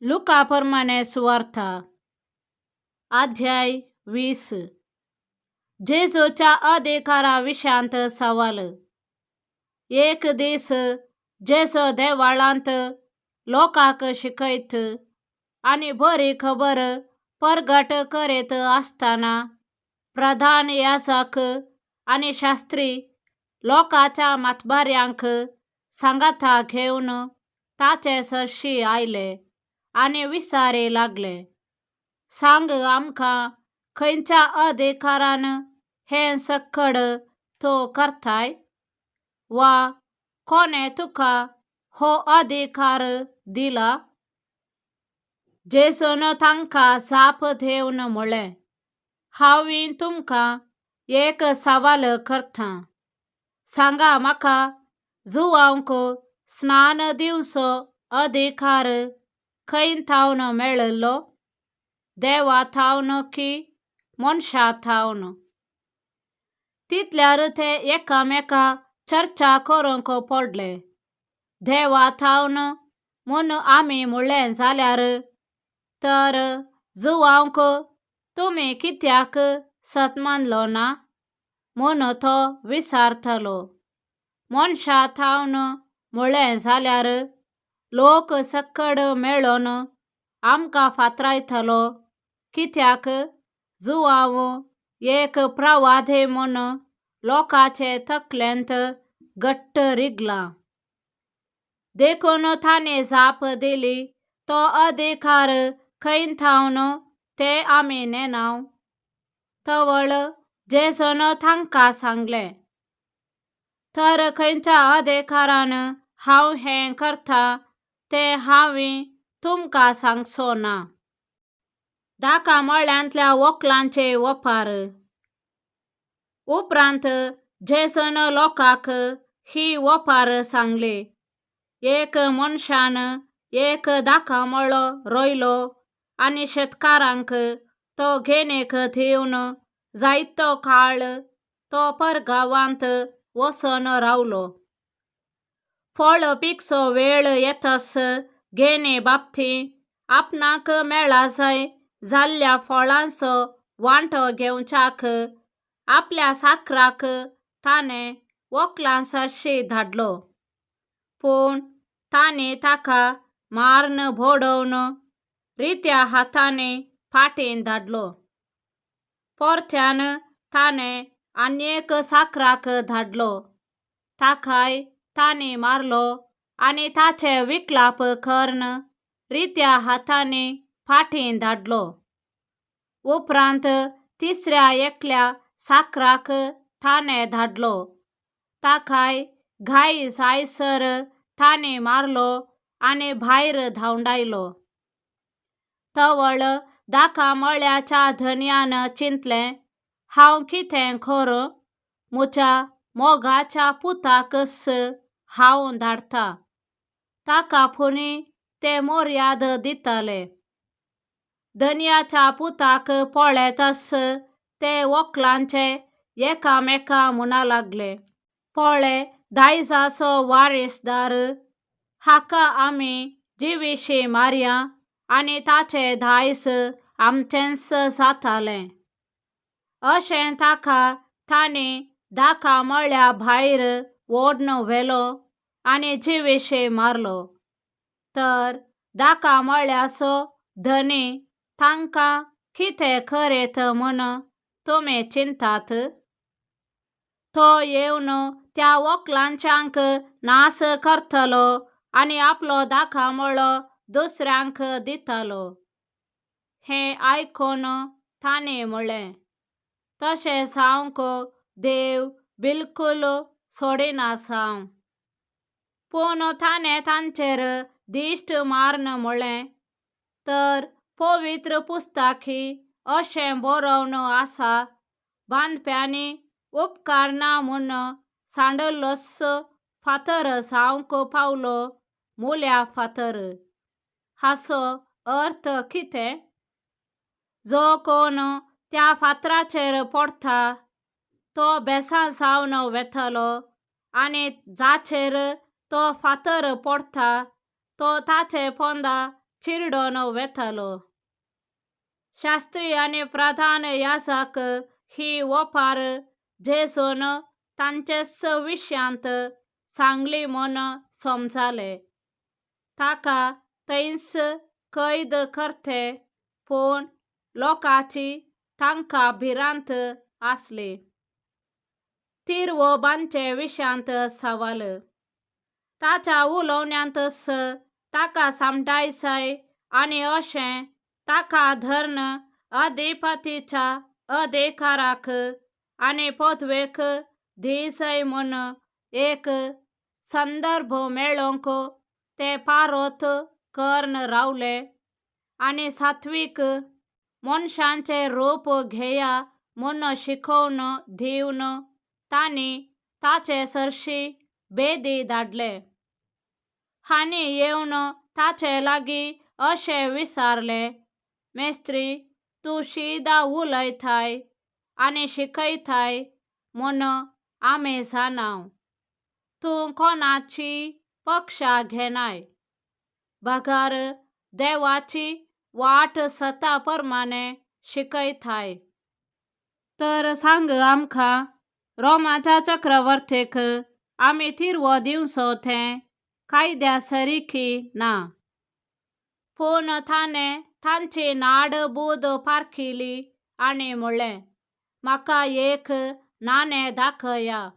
लुकाप्रमाणे सुवार्ता अध्याय 20. जेजूच्या अधिकाराविषयांत सवाल. एक दीस जेजू देवळांत लोकांक शिकयत आनी बरी खबर परगट करीत आसतना प्रधान याजक आनी शास्त्री लोकांच्या मातबाऱ्यांक सांगाता घेवन ताचे सरशी आयले आनी विचारी लागले, सांग आमकां खंयच्या अधिकारान हें सगळं तूं करताय? वा कोणे तुका हो अधिकार दिला? जेजून तांकां जाप दिवन म्हळें, हांवें तुमकां एक सवाल करतां. सांगा म्हाका, जुवांक स्नान दिवचो अधिकार खंयथावन मेळ्ळो? देवा थावन की मनशा थावन? तितल्यार ते एकामेका चर्चा करूंक पडले. देवा थावन म्हूण आमी म्हणलें जाल्यार तर जुवांक तुमी कित्याक सत मानलो ना म्हूण तो विचारतलो. मनशा थावन म्हणलें जाल्यार लोक सकड मेळोन आमकां फातरायतलो, कित्याक जुवांव एक प्रवादी म्हूण लोकांचे तकलेंत घट्ट रिगला. देखून तांणी जाप दिली, तो अधिकार खंयथावन ते आमी नेनाव? तवळ जेजून तांकां सांगलें, तर खंयच्या अधिकारान हांव हें करतां तें हांवें तुमकां सांगचो ना. धाका मळ्यांतल्या व्हंकलांचे वपार. उपरांत जेजून लोकांक ही वपार सांगली. एक मनशान एक धाका मळो रोयलो आनी शेतकारांक तो घेणेक दिवन जायतो काळ तो परगांवांत वचून रावलो. फळ पिकचो वेळ येताच घेणे बाबतीं आपणाक मेळा जाय जाल्ल्या फळांचो वांटो घेवच्याक आपल्या साकराक ताणें व्हंकला सरशी धाडलो. पूण तांणी ताका मारून भोडोवन रित्या हातांनी फाटीं धाडलो. परत्यान ताणें आनीक साकराक धाडलो. ताकाय तांणी मारलो आनी ताचे विकलाप करून रित्या हातांनी फाटीं धाडलो. उपरांत तिसऱ्या एकल्या साकराक ताणें धाडलो. ताकाय घाई जायसर तांणी मारलो आनी भायर धांवडायलो. तवळ धाका मळ्याच्या धन्यान चिंतलें, हांव कितें करूं? म्हज्या मोगाच्या पुताकच हांव धाडटां, ताका पुणी ते मर्याद दितले. धन्याच्या पुताक पळयतच ते व्हंकलांचे एकामेका म्हणा लागले, पळय दायजाचो वारीसदार, हाका आमी जिवीशी मारया आनी ताचे दायज आमचेंच जातालें. अशें ताका तांणी धाका मळ्या भायर ओडून व्हेलो आनी जिवीशी मारलो. तर धाका मळ्याचो धनी तांकां कितें करीत म्हूण तुमी चिंतात? तो येवन त्या व्हंकलांच्यांक नाश करतलो आनी आपलो धाका मळो दुसऱ्यांक दितलो. हें आयकून तांणी म्हणलें, तशें जावंक देव बिलकूल सोडिना जावं. पूण ताणें तांचेर दिश्ट मारून म्हणलें, तर पवित्र पुस्तकांत अशें बरोवन आसा, बांदप्यांनी उपकार ना म्हूण सांडलोच फातर जावंक पावलो मुल्या फातर. हाचो अर्थ कितें? जो कोण त्या फातराचेर पडटा तो बेसान जावन वेतलो आनी जाचेर तो फातर पडटा तो ताचे पोंदा चिरडोन वेतलो. शास्त्री आनी प्रधान याजक ही वपार जेसून तांचेच विशयांत सांगली म्हूण समजाले. ताका थंयच कैद करते, पूण लोकांची तांकां भिरांत आसली. तिरवोबांचे विशयांत सवाल. ताच्या उलोवण्यांतच ताका समजायसाय आनी अशें ताका धर्न अधिपतीच्या अधिकाराक आनी पदवेक दिसय म्हूण एक संदर्भ मेळोंक ते पारोत करन रावले. आनी सात्वीक मनशांचे रूप घेया म्हूण शिकोवन दिवन तांणी ताचे सरशी बेदी धाडले. हांणी येवन ताचे लागीं अशें विचारले, मेस्त्री, तूं शिदा उलयताय आनी शिकयताय म्हूण आमी जाणाव. तूं कोणाची पक्षा घेनाय. बगार देवाची वाट सता प्रमाणे शिकयताय. तर सांग आमकां, रोमाच्या चक्रवर्तीक आमी तिरवो दिवचो तें कायद्या सरीकी ना. पूण ताणें तांची नाडबूद पारखिली आनी म्हणलें, म्हाका एक नाणें दाखया.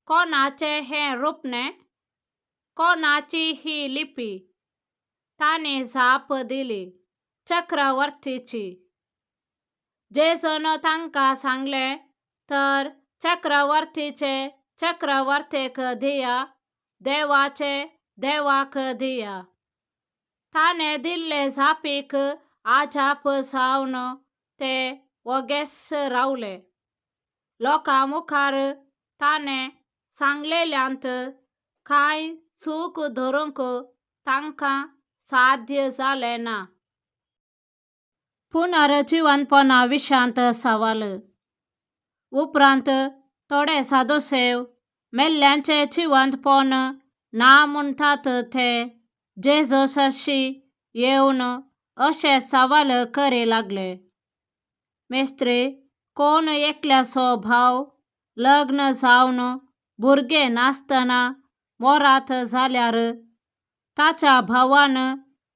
कोणाचें हें रुपणें? कोणाची ही लिपी? तांणी जाप दिली, चक्रवर्तीची. जेसून तांकां सांगलें, तर चक्रवर्तीचे चक्रवर्तीक दिया, देवाचे देवाक दिया. ताणें दिल्ले जापीक आजाप जावन ते वगेस रावले. लोकां मुखार ताणें सांगलेल्यांत कांय चूक धरूंक तांकां साध्य जालें ना. पुनर्जीवनपणा विशयांत सवाल. उपरांत थोडे सादुसेव मेल्ल्यांचे जिवंतपण ना म्हणटात ते जेजू सरशी येवन अशे सवाल करी लागले, मेस्त्री, कोण एकल्याचो भाव लग्न जावन भुरगे नासतना मोरात जाल्यार ताच्या भावान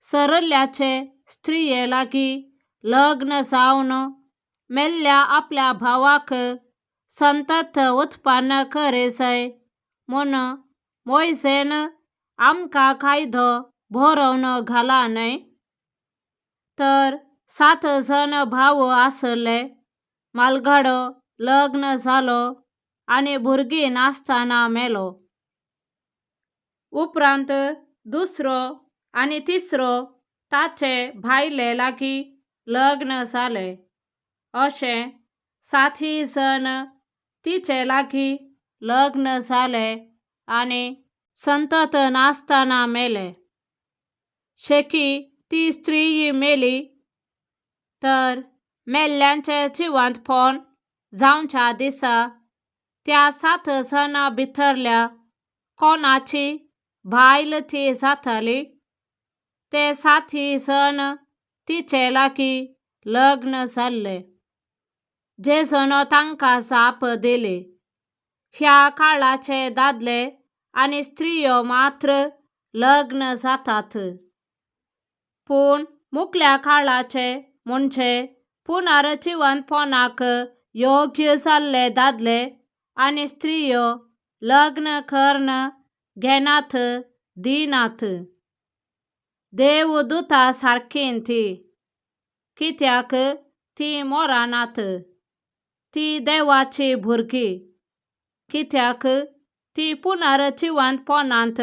सरल्ल्याचे स्त्रिये लागीं लग्न जावन मेल्ल्या आपल्या भावाक संतत उत्पन्न करीसय म्हूण मोयसेन आमकां कायदो बरोवन घाला न्हय. तर 7 जण भाव आसले. मालगाडो लग्न जालो आनी भुरगीं नासतना मेलो. उपरांत दुसरो आनी तिसरो ताचे भायले लागीं लग्न जालें. अशें 7 जण तिचे लागीं लग्न जालें आनी संतत नासतना मेले. शेकी ती स्त्री मेली. तर मेल्ल्यांचे जिवंतपण जावच्या दिसा त्या 7 जणां भितरल्या कोणाची बायल ती जाताली. ते 7 जण तिचे लागीं लग्न जाल्ले. जेजून तांकां जाप दिली, ह्या काळाचे दादले आनी स्त्रियो मात्र लग्न जातात. पूण मुखल्या काळाचे म्हणजे पुनर्जीवनपणाक योग्य जाल्ले दादले आनी स्त्रियो लग्न करन घेनात दिनात. देवदूता सारकीं ती, कित्याक ती मोरानात. ती देवाची भुरगीं, कित्याक ती पुनर्जीवनपणांत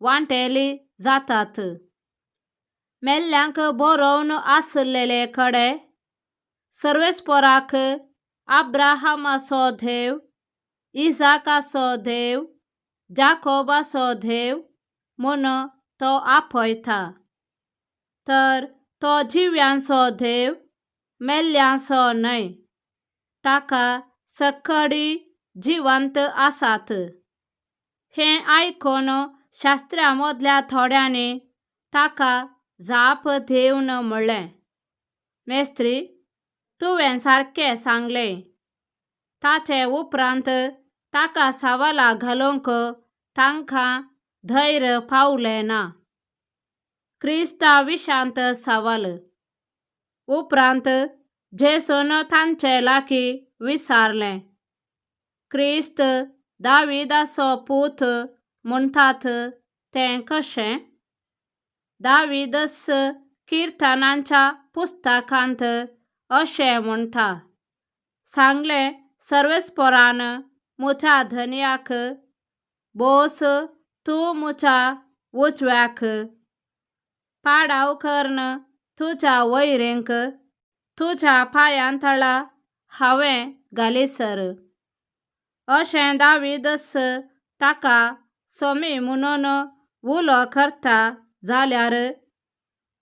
वांटेली जातात. मेल्ल्यांक बरोवन आसलेले कडे सर्वेस्पराक अब्राहमाचो देव, इजाकाचो देव, जाकोबाचो देव म्हूण तो आपयता. तर तो जिव्यांचो देव, मेल्ल्यांचो न्हय. ताका सगळीं जिवंत आसात. हें आयकून शास्त्र्यां मदल्या थोड्यांनी ताका जाप दिवन म्हणलें, मेस्त्री, तुवें सारकें सांगलें. ताचे उपरांत ताका सवाला घालूंक तांकां धैर्य पावलें ना. क्रिस्ता विशांत सवाल. उपरांत जेसून तांचे लागीं विचारलें, क्रिस्त दाविदाचो पूत म्हणटात तें कशें? दाविदस किर्तनांच्या पुस्तकांत अशें म्हणटा, सांगलें सर्वेस्परान म्हज्या धन्याक, बोस तूं म्हज्या उजव्याक. पाडाव कर्ण तुज्या वैरेंक, तुज्या पांयांतळा हांवें घालीसर. अशें दाविदस ताका सोमी म्हणून उलो करता जाल्यार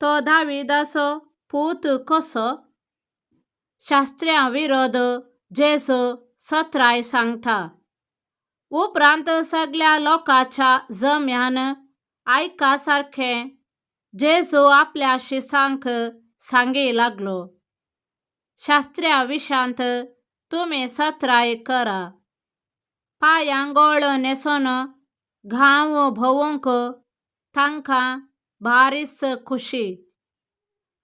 तो दाविदाचो पूत कसो? शास्त्र्यां विरोध जेसू 17 सांगता. उपरांत सगळ्या लोकांच्या जम्यान आयका सारकें जेसू आपल्या शिसांक सांगी लागलो, शास्त्र्या विशांत तुमी 17 करा. पांयांक गोळ नेसून गांव भोंवूंक तांकां बारीस खुशी.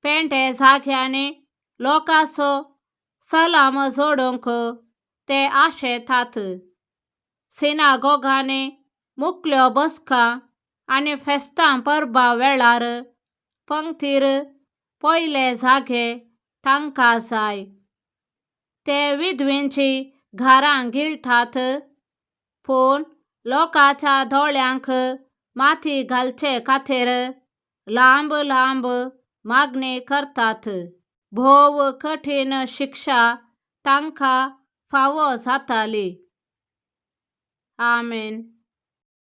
पेंटे जाग्यांनी लोकांचो सलाम जोडूंक ते आशेतात. सिनागोगांनी मुखल्यो बसका आनी फेस्तां परबां वेळार पंक्तीर पयले जागे तांकां जाय. ते विधवेंची घरां गिळटात, पूण लोकांच्या दोळ्यांक माती घालचे खातीर लांब लांब मागणी करतात. भोव कठीण शिक्षा तांकां फावो जाताली. आमेन.